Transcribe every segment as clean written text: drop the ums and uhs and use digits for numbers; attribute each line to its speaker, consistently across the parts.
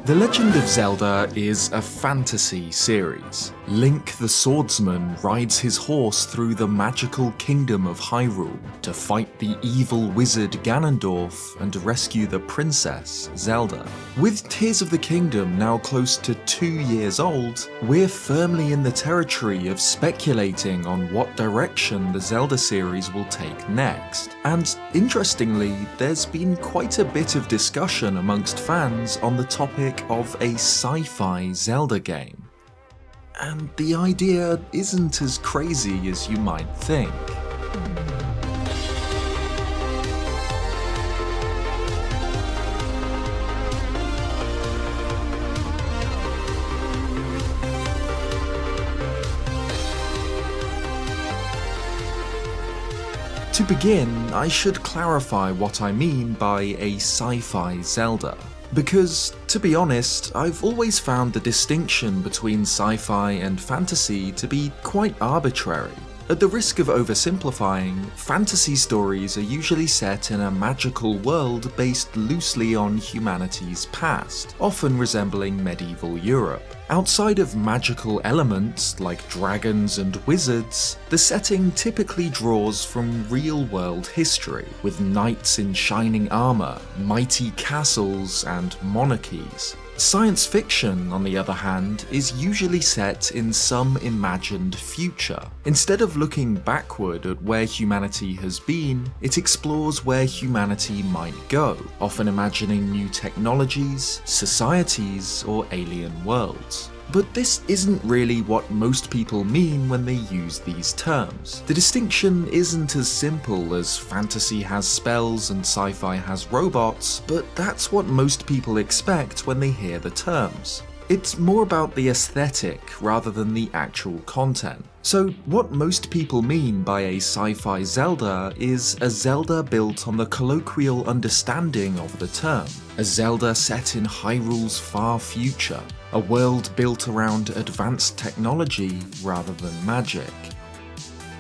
Speaker 1: The Legend of Zelda is a fantasy series. Link the swordsman rides his horse through the magical kingdom of Hyrule to fight the evil wizard Ganondorf and rescue the princess Zelda. With Tears of the Kingdom now close to 2 years old, we're firmly in the territory of speculating on what direction the Zelda series will take next. And interestingly, there's been quite a bit of discussion amongst fans on the topic of a sci-fi Zelda game. And the idea isn't as crazy as you might think. To begin, I should clarify what I mean by a sci-fi Zelda. Because, to be honest, I've always found the distinction between sci-fi and fantasy to be quite arbitrary. At the risk of oversimplifying, fantasy stories are usually set in a magical world based loosely on humanity's past, often resembling medieval Europe. Outside of magical elements like dragons and wizards, the setting typically draws from real-world history, with knights in shining armor, mighty castles, and monarchies. Science fiction, on the other hand, is usually set in some imagined future. Instead of looking backward at where humanity has been, it explores where humanity might go, often imagining new technologies, societies, or alien worlds. But this isn't really what most people mean when they use these terms. The distinction isn't as simple as fantasy has spells and sci-fi has robots, but that's what most people expect when they hear the terms. It's more about the aesthetic rather than the actual content. So what most people mean by a sci-fi Zelda is a Zelda built on the colloquial understanding of the term. A Zelda set in Hyrule's far future. A world built around advanced technology rather than magic.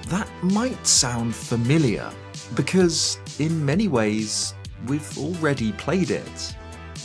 Speaker 1: That might sound familiar, because in many ways, we've already played it.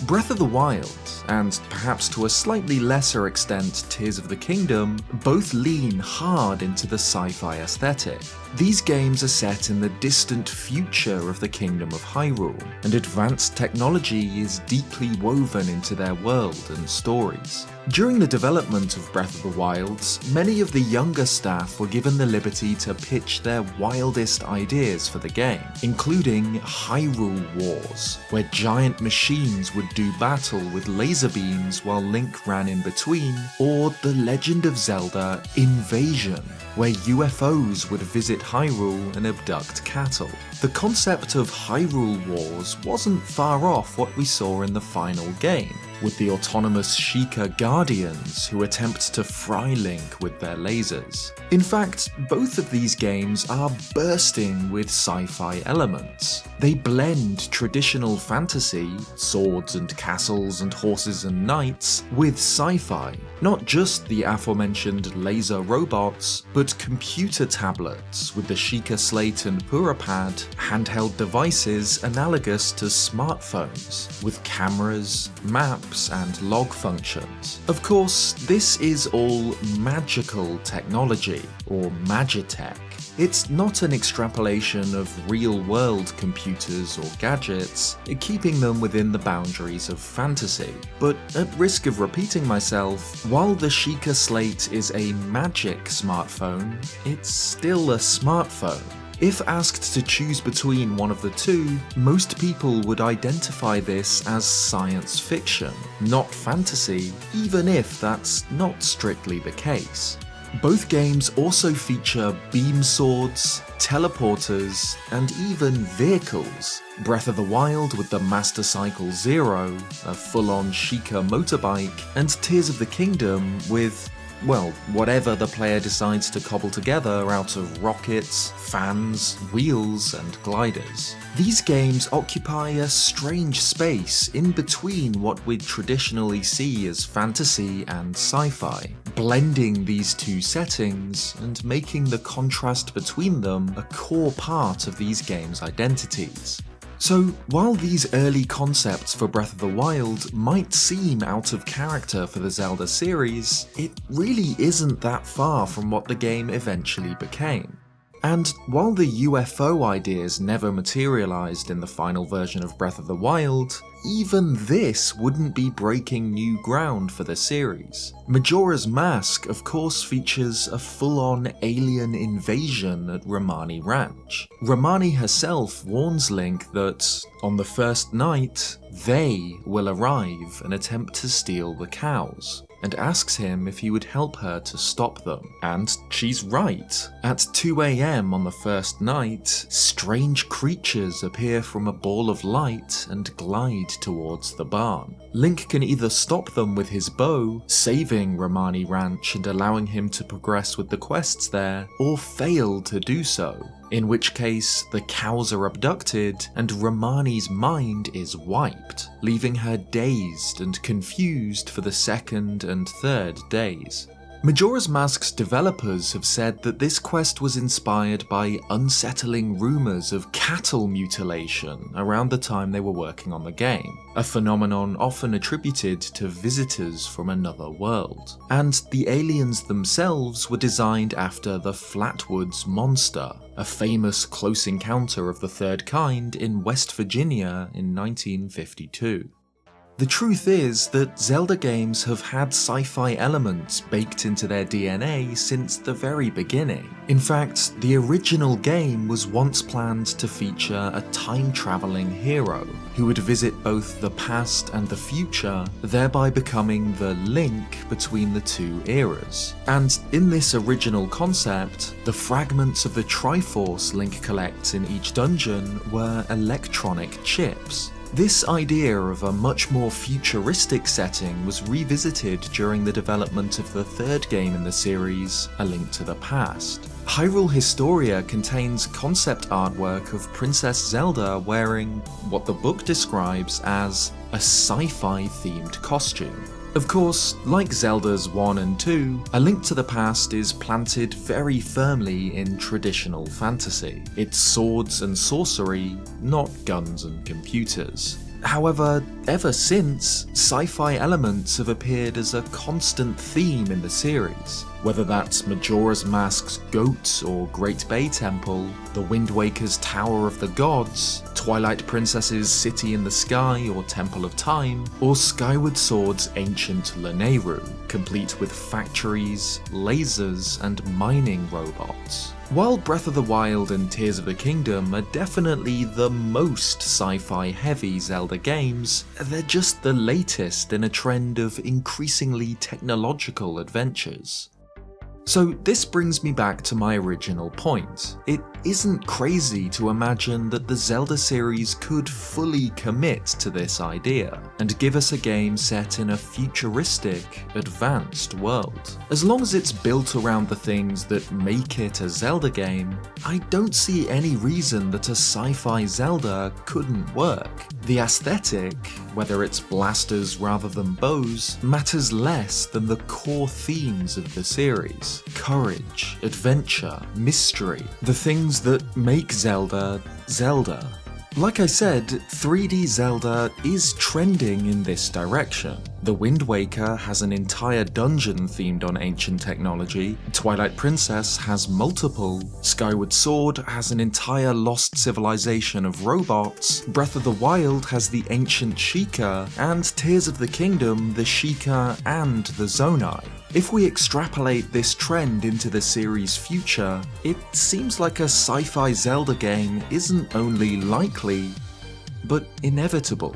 Speaker 1: Breath of the Wild, and perhaps to a slightly lesser extent Tears of the Kingdom, both lean hard into the sci-fi aesthetic. These games are set in the distant future of the Kingdom of Hyrule, and advanced technology is deeply woven into their world and stories. During the development of Breath of the Wild, many of the younger staff were given the liberty to pitch their wildest ideas for the game, including Hyrule Wars, where giant machines would do battle with laser beams while Link ran in between, or The Legend of Zelda Invasion, where UFOs would visit Hyrule and abduct cattle. The concept of Hyrule Wars wasn't far off what we saw in the final game, with the autonomous Sheikah Guardians who attempt to fry Link with their lasers. In fact, both of these games are bursting with sci-fi elements. They blend traditional fantasy, swords and castles and horses and knights, with sci-fi. Not just the aforementioned laser robots, but computer tablets with the Sheikah Slate and Purapad, handheld devices analogous to smartphones, with cameras, maps, and log functions. Of course, this is all magical technology, or magitech. It's not an extrapolation of real-world computers or gadgets, keeping them within the boundaries of fantasy. But at risk of repeating myself, while the Sheikah Slate is a magic smartphone, it's still a smartphone. If asked to choose between one of the two, most people would identify this as science fiction, not fantasy, even if that's not strictly the case. Both games also feature beam swords, teleporters, and even vehicles. Breath of the Wild with the Master Cycle Zero, a full-on Sheikah motorbike, and Tears of the Kingdom with, well, whatever the player decides to cobble together out of rockets, fans, wheels, and gliders. These games occupy a strange space in between what we'd traditionally see as fantasy and sci-fi, blending these two settings and making the contrast between them a core part of these games' identities. So, while these early concepts for Breath of the Wild might seem out of character for the Zelda series, it really isn't that far from what the game eventually became. And while the UFO ideas never materialized in the final version of Breath of the Wild, even this wouldn't be breaking new ground for the series. Majora's Mask of course features a full-on alien invasion at Romani Ranch. Romani herself warns Link that, on the first night, they will arrive and attempt to steal the cows, and asks him if he would help her to stop them. And she's right. At 2 AM on the first night, strange creatures appear from a ball of light and glide towards the barn. Link can either stop them with his bow, saving Romani Ranch and allowing him to progress with the quests there, or fail to do so, in which case the cows are abducted and Romani's mind is wiped, leaving her dazed and confused for the second and third days. Majora's Mask's developers have said that this quest was inspired by unsettling rumours of cattle mutilation around the time they were working on the game, a phenomenon often attributed to visitors from another world. And the aliens themselves were designed after the Flatwoods Monster, a famous close encounter of the third kind in West Virginia in 1952. The truth is that Zelda games have had sci-fi elements baked into their DNA since the very beginning. In fact, the original game was once planned to feature a time-traveling hero who would visit both the past and the future, thereby becoming the link between the two eras. And in this original concept, the fragments of the Triforce Link collects in each dungeon were electronic chips. This idea of a much more futuristic setting was revisited during the development of the third game in the series, A Link to the Past. Hyrule Historia contains concept artwork of Princess Zelda wearing what the book describes as a sci-fi themed costume. Of course, like Zelda's 1 and 2, A Link to the Past is planted very firmly in traditional fantasy. It's swords and sorcery, not guns and computers. However, ever since, sci-fi elements have appeared as a constant theme in the series. Whether that's Majora's Mask's Goat or Great Bay Temple, the Wind Waker's Tower of the Gods, Twilight Princess's City in the Sky or Temple of Time, or Skyward Sword's ancient Lanayru, complete with factories, lasers, and mining robots. While Breath of the Wild and Tears of the Kingdom are definitely the most sci-fi heavy Zelda games, they're just the latest in a trend of increasingly technological adventures. So this brings me back to my original point. It isn't crazy to imagine that the Zelda series could fully commit to this idea, and give us a game set in a futuristic, advanced world. As long as it's built around the things that make it a Zelda game, I don't see any reason that a sci-fi Zelda couldn't work. The aesthetic, whether it's blasters rather than bows, matters less than the core themes of the series. Courage, adventure, mystery, the things that make Zelda, Zelda. Like I said, 3D Zelda is trending in this direction. The Wind Waker has an entire dungeon themed on ancient technology, Twilight Princess has multiple, Skyward Sword has an entire lost civilization of robots, Breath of the Wild has the ancient Sheikah, and Tears of the Kingdom the Sheikah and the Zonai. If we extrapolate this trend into the series' future, it seems like a sci-fi Zelda game isn't only likely, but inevitable.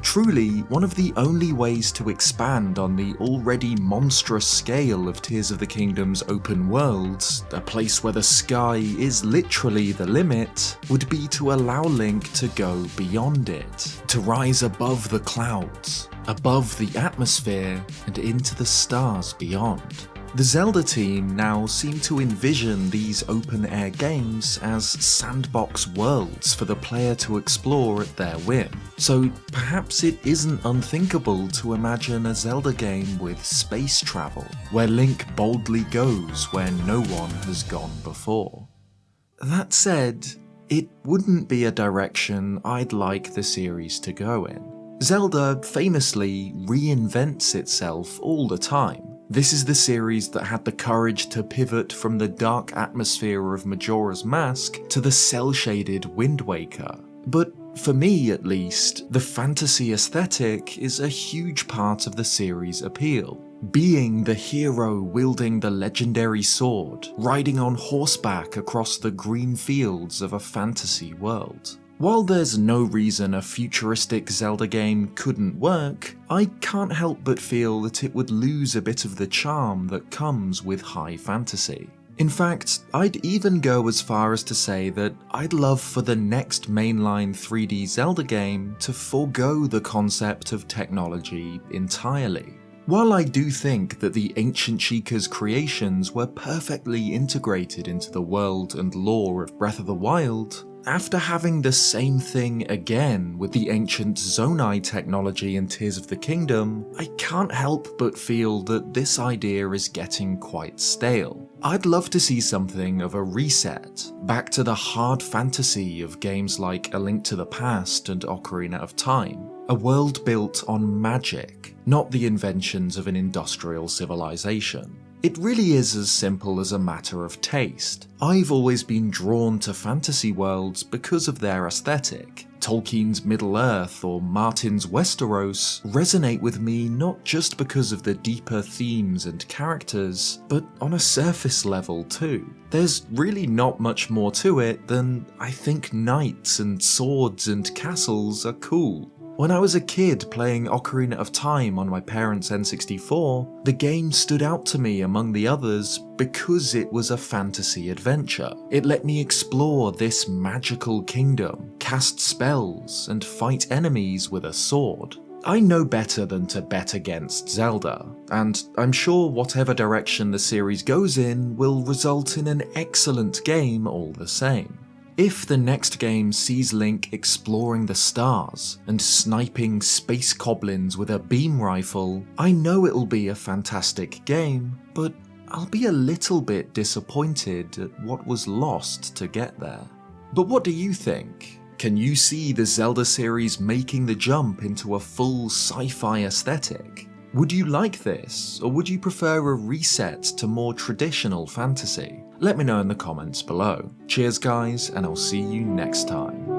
Speaker 1: Truly, one of the only ways to expand on the already monstrous scale of Tears of the Kingdom's open worlds, a place where the sky is literally the limit, would be to allow Link to go beyond it, to rise above the clouds, above the atmosphere, and into the stars beyond. The Zelda team now seem to envision these open-air games as sandbox worlds for the player to explore at their whim, so perhaps it isn't unthinkable to imagine a Zelda game with space travel, where Link boldly goes where no one has gone before. That said, it wouldn't be a direction I'd like the series to go in. Zelda famously reinvents itself all the time. This is the series that had the courage to pivot from the dark atmosphere of Majora's Mask to the cel-shaded Wind Waker. But for me at least, the fantasy aesthetic is a huge part of the series' appeal. Being the hero wielding the legendary sword, riding on horseback across the green fields of a fantasy world. While there's no reason a futuristic Zelda game couldn't work, I can't help but feel that it would lose a bit of the charm that comes with high fantasy. In fact, I'd even go as far as to say that I'd love for the next mainline 3D Zelda game to forego the concept of technology entirely. While I do think that the ancient Sheikah's creations were perfectly integrated into the world and lore of Breath of the Wild, after having the same thing again with the ancient Zonai technology in Tears of the Kingdom, I can't help but feel that this idea is getting quite stale. I'd love to see something of a reset, back to the hard fantasy of games like A Link to the Past and Ocarina of Time, a world built on magic, not the inventions of an industrial civilization. It really is as simple as a matter of taste. I've always been drawn to fantasy worlds because of their aesthetic. Tolkien's Middle-earth or Martin's Westeros resonate with me not just because of the deeper themes and characters, but on a surface level too. There's really not much more to it than I think knights and swords and castles are cool. When I was a kid playing Ocarina of Time on my parents' N64, the game stood out to me among the others because it was a fantasy adventure. It let me explore this magical kingdom, cast spells, and fight enemies with a sword. I know better than to bet against Zelda, and I'm sure whatever direction the series goes in will result in an excellent game all the same. If the next game sees Link exploring the stars and sniping space goblins with a beam rifle, I know it'll be a fantastic game, but I'll be a little bit disappointed at what was lost to get there. But what do you think? Can you see the Zelda series making the jump into a full sci-fi aesthetic? Would you like this, or would you prefer a reset to more traditional fantasy? Let me know in the comments below. Cheers guys, and I'll see you next time.